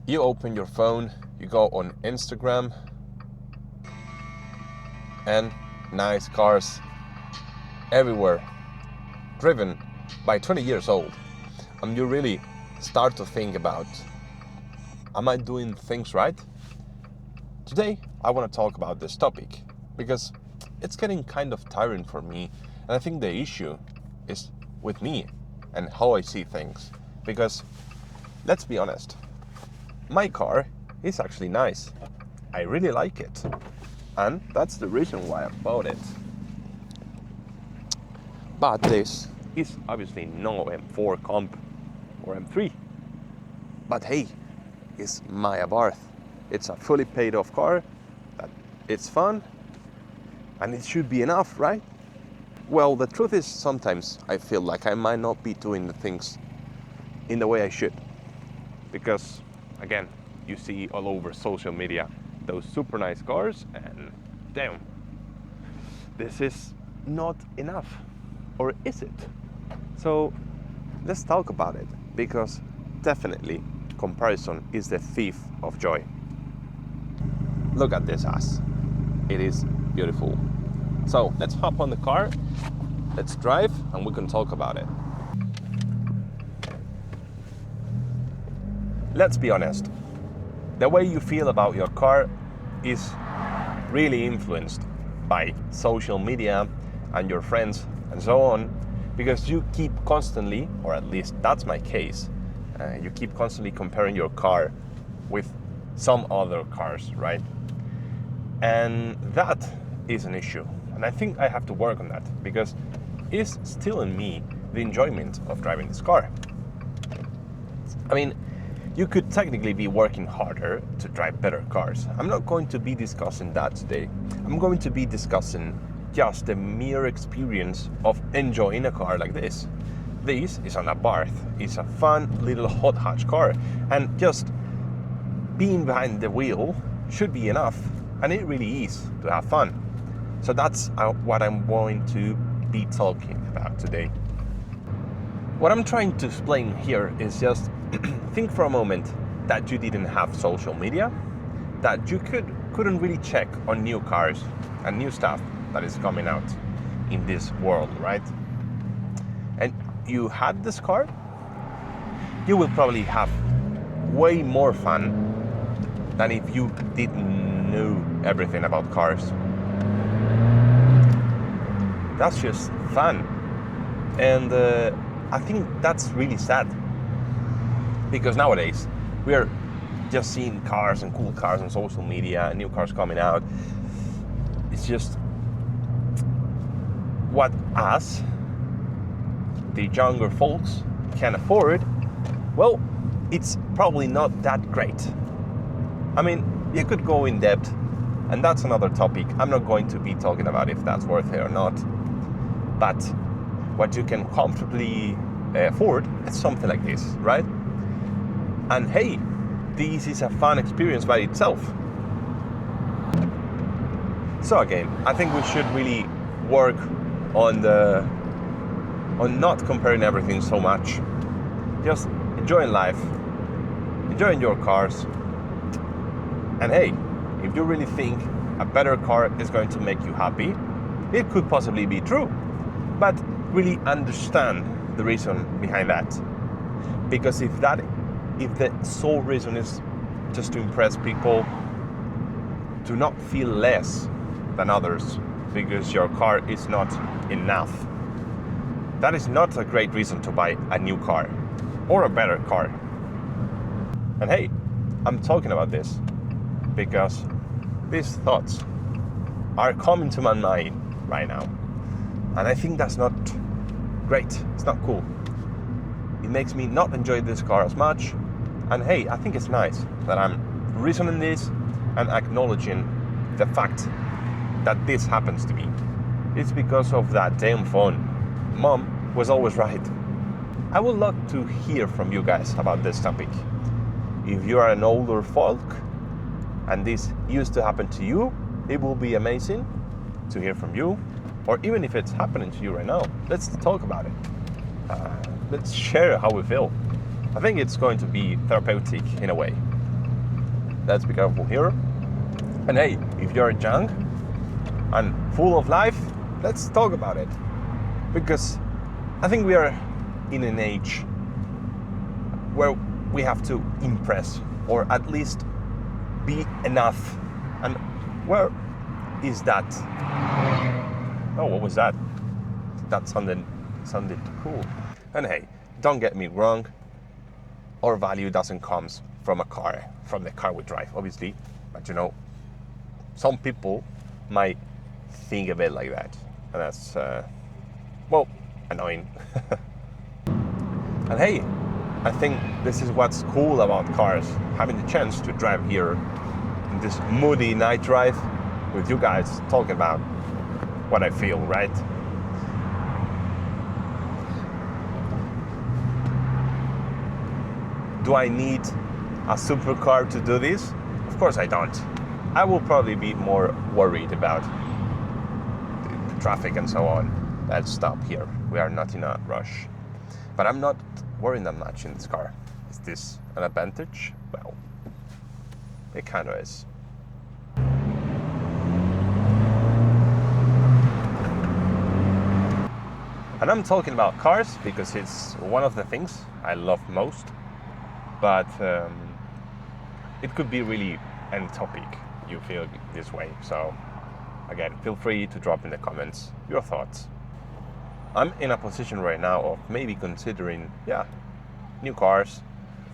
You open your phone, you go on Instagram, and nice cars everywhere, driven by 20 years old. And you really start to think about, am I doing things right? Today, I want to talk about this topic because it's getting kind of tiring for me. And I think the issue is with me and how I see things. Because let's be honest, my car is actually nice. I really like it. And that's the reason why I bought it. But this is obviously no M4 comp or M3. But hey, it's my Abarth. It's a fully paid off car, that it's fun, and it should be enough, right? Well, the truth is sometimes I feel like I might not be doing the things in the way I should. Because, again, you see all over social media those super nice cars and damn, this is not enough. Or is it? So let's talk about it, because definitely comparison is the thief of joy. Look at this ass. It is beautiful. So let's hop on the car, let's drive, and we can talk about it. Let's be honest. The way you feel about your car is really influenced by social media and your friends and so on, because you keep constantly, or at least that's my case, you keep constantly comparing your car with some other cars, right? And that is an issue. And I think I have to work on that, because it's still in me the enjoyment of driving this car. I mean, you could technically be working harder to drive better cars. I'm not going to be discussing that today. I'm going to be discussing just the mere experience of enjoying a car like this. This is an Abarth. It's a fun little hot hatch car, and just being behind the wheel should be enough, and it really is to have fun. So that's what I'm going to be talking about today. What I'm trying to explain here is just think for a moment that you didn't have social media, that you couldn't really check on new cars and new stuff that is coming out in this world, right? And you had this car, you will probably have way more fun than if you didn't know everything about cars. That's just fun. And I think that's really sad, because nowadays we are just seeing cars and cool cars on social media and new cars coming out. It's just what us, the younger folks, can afford. Well, it's probably not that great. I mean, you could go in depth, and that's another topic. I'm not going to be talking about if that's worth it or not. But what you can comfortably afford is something like this, right? And hey, this is a fun experience by itself. So again, I think we should really work on not comparing everything so much. Just enjoying life, enjoying your cars. And hey, if you really think a better car is going to make you happy, it could possibly be true. But really understand the reason behind that. Because if the sole reason is just to impress people, do not feel less than others because your car is not enough. That is not a great reason to buy a new car or a better car. And hey, I'm talking about this because these thoughts are coming to my mind right now. And I think that's not great. It's not cool. It makes me not enjoy this car as much. And hey, I think it's nice that I'm reasoning this and acknowledging the fact that this happens to me. It's because of that damn phone. Mom was always right. I would love to hear from you guys about this topic. If you are an older folk and this used to happen to you, it will be amazing to hear from you. Or even if it's happening to you right now, let's talk about it. Let's share how we feel. I think it's going to be therapeutic in a way. let's be careful here. And hey, if you're young and full of life, let's talk about it. Because I think we are in an age where we have to impress, or at least be enough. And where is that? Oh, what was that? That sounded cool. And hey, don't get me wrong, our value doesn't come from a car, from the car we drive, obviously. But you know, some people might think of it like that. And that's, well, annoying. And hey, I think this is what's cool about cars, having the chance to drive here in this moody night drive with you guys, talking about what I feel, right? Do I need a supercar to do this? Of course I don't. I will probably be more worried about the traffic and so on. Let's stop here. We are not in a rush. But I'm not worrying that much in this car. Is this an advantage? Well, it kind of is. And I'm talking about cars because it's one of the things I love most. But it could be really any topic you feel this way. So again, feel free to drop in the comments your thoughts. I'm in a position right now of maybe considering, new cars,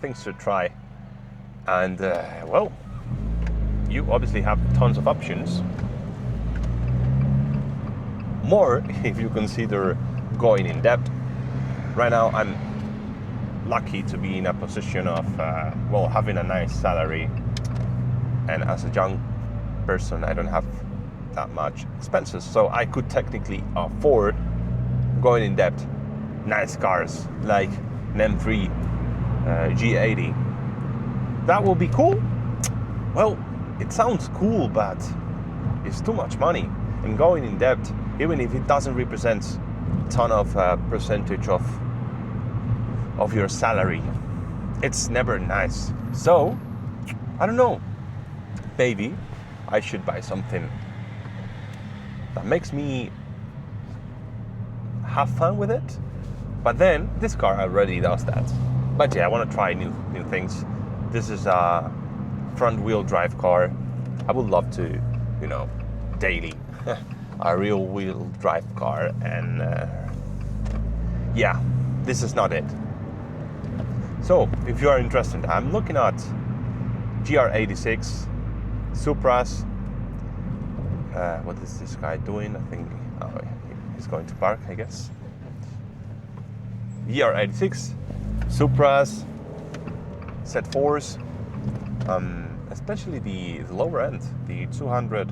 things to try. And well, you obviously have tons of options. More if you consider going in depth. Right now, I'm lucky to be in a position of, well, having a nice salary. And as a young person, I don't have that much expenses. So I could technically afford going in depth nice cars like an M3 G80. That will be cool. Well, it sounds cool, but it's too much money. And going in depth, even if it doesn't represent a ton of percentage of your salary, it's never nice. So I don't know, maybe I should buy something that makes me have fun with it. But then this car already does that. But yeah, I want to try new things. This is a front wheel drive car. I would love to, you know, daily a real wheel drive car. And yeah, this is not it. So if you are interested, I'm looking at GR86, Supras. What is this guy doing? I think he's going to park, I guess. GR86, Supras, Z4s, especially the lower end, the 200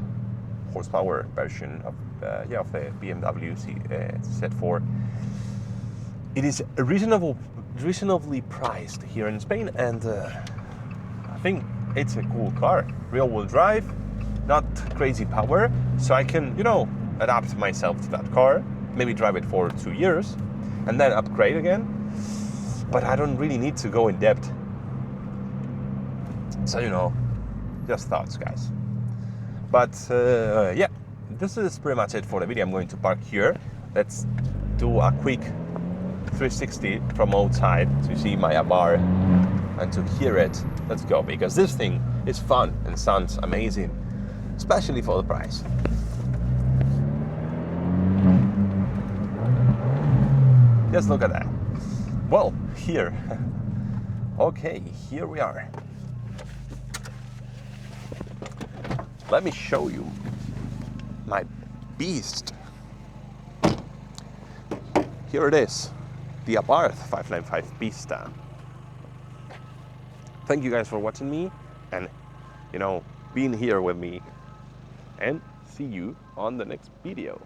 horsepower version of the BMW Z4. It is reasonably priced here in Spain, and I think it's a cool car. Rear-wheel drive, not crazy power, so I can, you know, adapt myself to that car, maybe drive it for 2 years, and then upgrade again. But I don't really need to go in depth. So, you know, just thoughts, guys. But yeah, this is pretty much it for the video. I'm going to park here. Let's do a quick 360 from outside to see my Abarth and to hear it. Let's go, because this thing is fun and sounds amazing, especially for the price. Just look at that. Well, here. Okay, here we are. Let me show you my beast. Here it is, the Abarth 595 Pista. Thank you guys for watching me and, you know, being here with me. And see you on the next video.